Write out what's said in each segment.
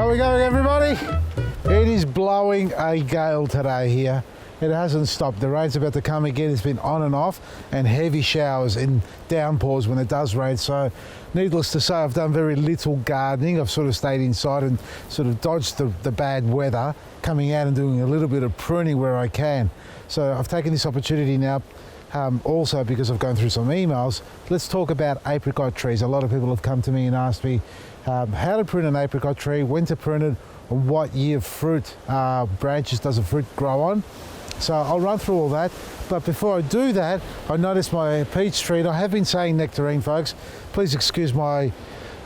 How are we going, everybody? It is blowing a gale today here. It hasn't stopped. The rain's about to come again. It's been on and off, and heavy showers and downpours when it does rain. So needless to say, I've done very little gardening. I've sort of stayed inside and sort of dodged the bad weather, coming out and doing a little bit of pruning where I can. So I've taken this opportunity now, also because I've gone through some emails. Let's talk about apricot trees. A lot of people have come to me and asked me how to prune an apricot tree, when to prune it, and what year fruit branches does the fruit grow on. So I'll run through all that, but before I do that, I noticed my peach tree, and I have been saying nectarine, folks. Please excuse my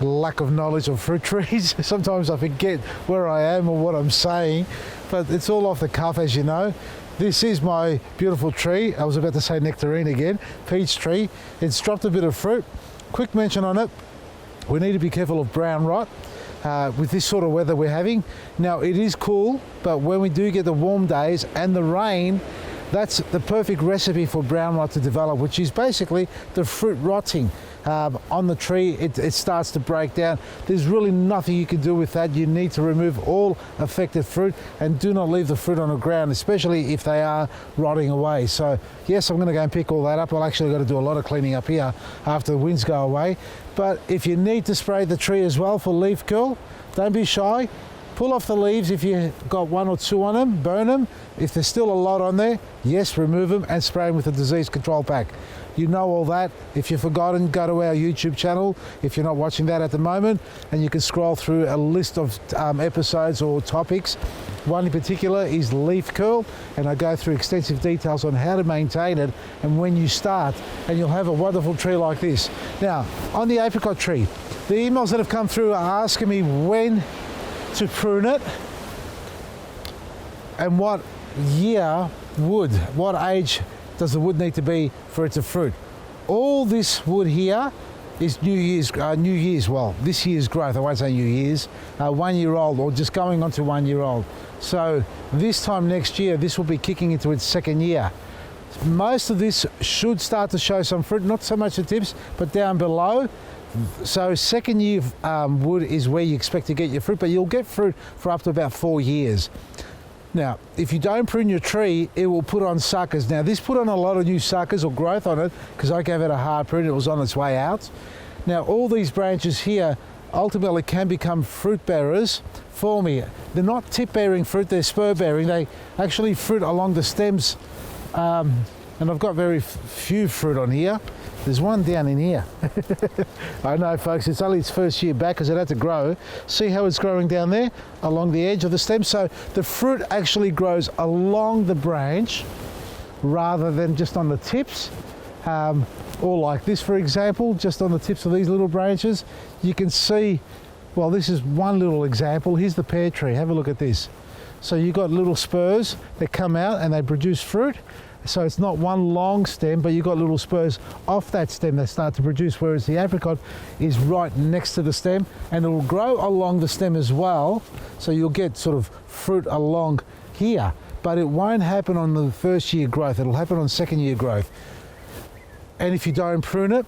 lack of knowledge of fruit trees. Sometimes I forget where I am or what I'm saying, but it's all off the cuff, as you know. This is my beautiful tree. I was about to say nectarine again, peach tree. It's dropped a bit of fruit. Quick mention on it, we need to be careful of brown rot. With this sort of weather we're having. Now it is cool, but when we do get the warm days and the rain, that's the perfect recipe for brown rot to develop, which is basically the fruit rotting on the tree. It starts to break down. There's really nothing you can do with that. You need to remove all affected fruit and do not leave the fruit on the ground, especially if they are rotting away. So yes, I'm going to go and pick all that up. I'll actually got to do a lot of cleaning up here after the winds go away. But if you need to spray the tree as well for leaf curl, don't be shy. Pull off the leaves if you've got one or two on them, burn them. If there's still a lot on there, yes, remove them and spray them with a disease control pack. You know all that. If you've forgotten, go to our YouTube channel if you're not watching that at the moment, and you can scroll through a list of episodes or topics. One in particular is leaf curl, and I go through extensive details on how to maintain it and when you start, and you'll have a wonderful tree like this. Now, on the apricot tree, the emails that have come through are asking me when to prune it and what year wood, what age does the wood need to be for it to fruit. All this wood here is New Year's, well, this year's growth, I won't say New Year's, 1 year old or just going on to 1 year old. So this time next year, this will be kicking into its second year. Most of this should start to show some fruit, not so much the tips, but down below. So second year wood is where you expect to get your fruit, but you'll get fruit for up to about 4 years. Now, if you don't prune your tree, it will put on suckers. Now, this put on a lot of new suckers or growth on it because I gave it a hard prune. It was on its way out. Now, all these branches here ultimately can become fruit bearers for me. They're not tip-bearing fruit, they're spur-bearing. They actually fruit along the stems, and I've got very few fruit on here. There's one down in here. I know, folks, it's only its first year back because it had to grow. See how it's growing down there along the edge of the stem? So the fruit actually grows along the branch rather than just on the tips. Or like this, for example, just on the tips of these little branches. You can see, well, this is one little example. Here's the pear tree. Have a look at this. So you've got little spurs that come out and they produce fruit. So it's not one long stem, but you've got little spurs off that stem that start to produce, whereas the apricot is right next to the stem and it will grow along the stem as well. So you'll get sort of fruit along here, but it won't happen on the first year growth. It'll happen on second year growth. And if you don't prune it,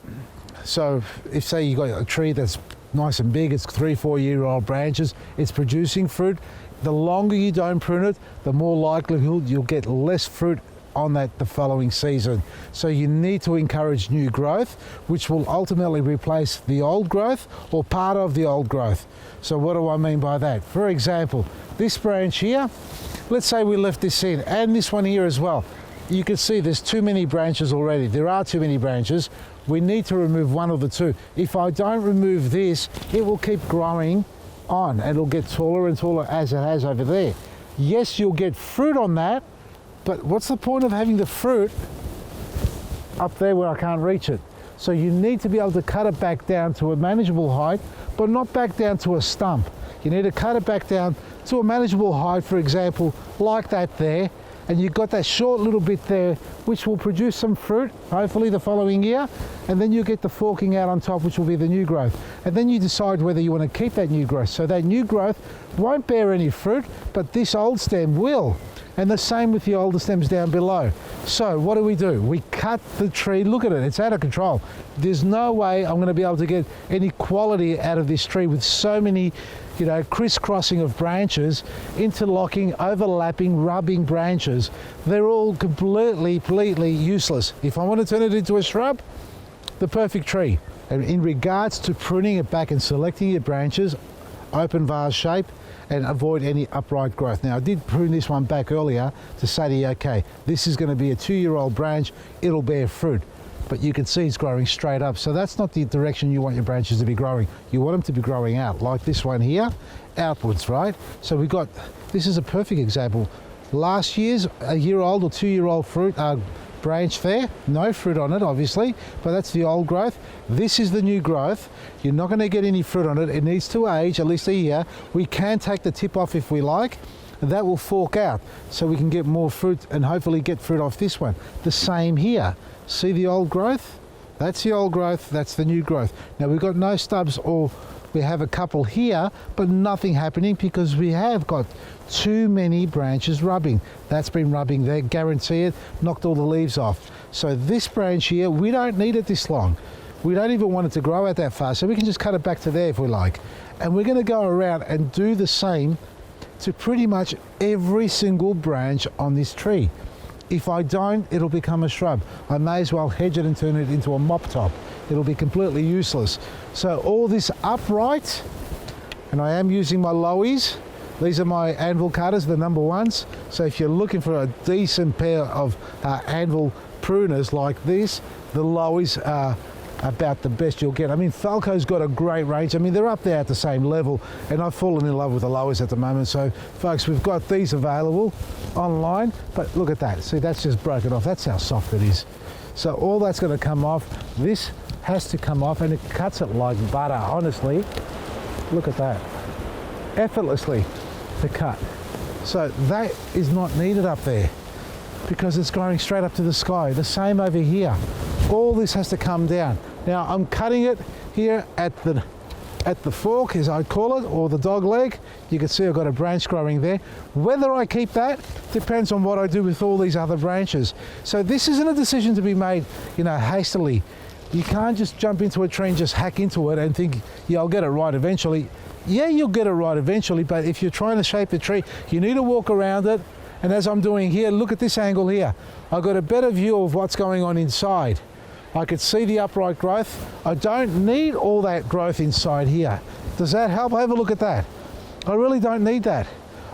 so if say you got a tree that's nice and big, it's 3-4 year old branches, it's producing fruit. The longer you don't prune it, the more likelihood you'll get less fruit on that the following season. So you need to encourage new growth, which will ultimately replace the old growth or part of the old growth. So what do I mean by that? For example, this branch here, let's say we left this in, and this one here as well. You can see there's too many branches already. There are too many branches. We need to remove one of the two. If I don't remove this, it will keep growing on and it'll get taller and taller as it has over there. Yes, you'll get fruit on that, but what's the point of having the fruit up there where I can't reach it? So you need to be able to cut it back down to a manageable height, but not back down to a stump. You need to cut it back down to a manageable height, for example, like that there, and you've got that short little bit there, which will produce some fruit, hopefully the following year. and then you get the forking out on top, which will be the new growth. And then you decide whether you want to keep that new growth. So that new growth won't bear any fruit, but this old stem will. And the same with the older stems down below. So what do? We cut the tree. Look at it, it's out of control. There's no way I'm going to be able to get any quality out of this tree with so many, you know, crisscrossing of branches, interlocking, overlapping, rubbing branches. They're all completely useless. If I want to turn it into a shrub, the perfect tree. And in regards to pruning it back and selecting your branches, open vase shape, and avoid any upright growth. Now I did prune this one back earlier to say to you, okay, this is going to be a 2-year-old branch, it'll bear fruit. But you can see it's growing straight up. So that's not the direction you want your branches to be growing. You want them to be growing out, like this one here, outwards, right? So we've got, this is a perfect example. Last year's a year old or 2-year-old fruit branch there, no fruit on it obviously, but that's the old growth. This is the new growth. You're not going to get any fruit on it. It needs to age at least a year. We can take the tip off if we like, and that will fork out so we can get more fruit and hopefully get fruit off this one. The same here. See the old growth? That's the old growth, that's the new growth. Now we've got no stubs, or we have a couple here, but nothing happening because we have got too many branches rubbing. That's been rubbing there, guarantee it, knocked all the leaves off. So this branch here, we don't need it this long. We don't even want it to grow out that far, so we can just cut it back to there if we like. And we're going to go around and do the same to pretty much every single branch on this tree. If I don't, it'll become a shrub. I may as well hedge it and turn it into a mop top. It'll be completely useless. So all this upright, and I am using my lowies. These are my anvil cutters, the number ones. So if you're looking for a decent pair of anvil pruners like this, the lowies are about the best you'll get. I mean, Falco's got a great range. I mean, they're up there at the same level, and I've fallen in love with the lowies at the moment. So folks, we've got these available online, but look at that. See, that's just broken off. That's how soft it is. So all that's going to come off. This has to come off, and it cuts it like butter, honestly. Look at that. Effortlessly to cut. So that is not needed up there because it's growing straight up to the sky. The same over here. All this has to come down. Now I'm cutting it here at the fork, as I call it, or the dog leg. You can see I've got a branch growing there. Whether I keep that depends on what I do with all these other branches. So this isn't a decision to be made, you know, hastily. You can't just jump into a tree and just hack into it and think, yeah, I'll get it right eventually. Yeah, you'll get it right eventually, but if you're trying to shape the tree, you need to walk around it. And as I'm doing here, look at this angle here. I've got a better view of what's going on inside. I could see the upright growth. I don't need all that growth inside here. Does that help? Have a look at that. I really don't need that.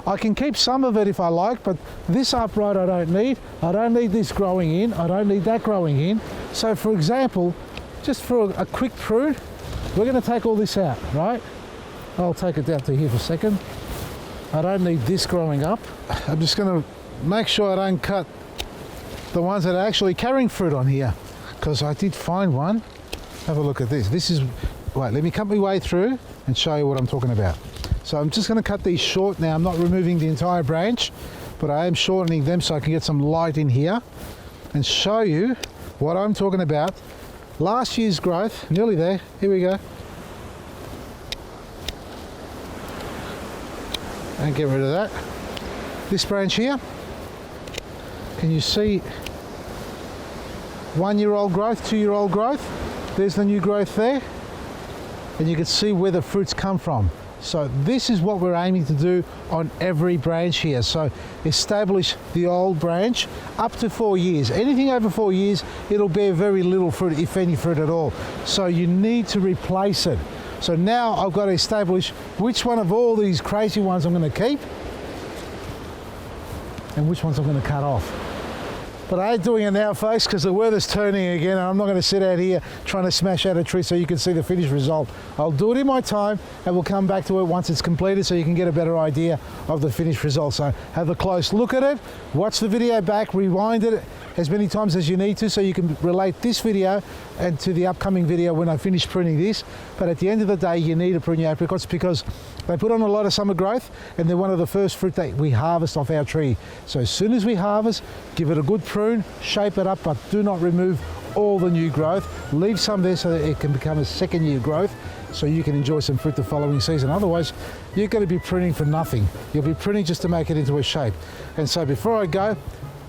I can keep some of it if I like, but this upright I don't need. I don't need this growing in. I don't need that growing in. So for example, just for a quick prune, we're going to take all this out, right? I'll take it down to here for a second. I don't need this growing up. I'm just going to make sure I don't cut the ones that are actually carrying fruit on here, because I did find one. Have a look at this. This is, wait, let me cut my way through and show you what I'm talking about. So I'm just going to cut these short now. I'm not removing the entire branch, but I am shortening them so I can get some light in here and show you what I'm talking about. Last year's growth, nearly there. Here we go. And get rid of that. This branch here, can you see 1-year-old growth, 2-year-old growth? There's the new growth there. And you can see where the fruits come from. So this is what we're aiming to do on every branch here. So establish the old branch up to 4 years. Anything over 4 years, it'll bear very little fruit, if any fruit at all. So you need to replace it. So now I've got to establish which one of all these crazy ones I'm going to keep and which ones I'm going to cut off. But I ain't doing it now, folks, because the weather's turning again, and I'm not going to sit out here trying to smash out a tree so you can see the finished result. I'll do it in my time, and we'll come back to it once it's completed so you can get a better idea of the finished result. So have a close look at it, watch the video back, rewind it as many times as you need to so you can relate this video and to the upcoming video when I finish pruning this. But at the end of the day, you need to prune your apricots because they put on a lot of summer growth and they're one of the first fruit that we harvest off our tree. So as soon as we harvest, give it a good prune, shape it up, but do not remove all the new growth. Leave some there so that it can become a second year growth, so you can enjoy some fruit the following season. Otherwise, you're going to be pruning for nothing. You'll be pruning just to make it into a shape. And so before I go,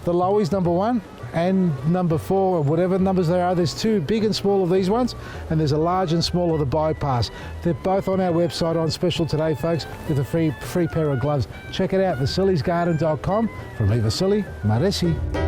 the Lowies number 1 and number 4, or whatever numbers there are, there's 2 big and small of these ones, and there's a large and small of the Bypass. They're both on our website on special today, folks, with a free pair of gloves. Check it out, vasili'sgarden.com. From me, Vasili, Maresi.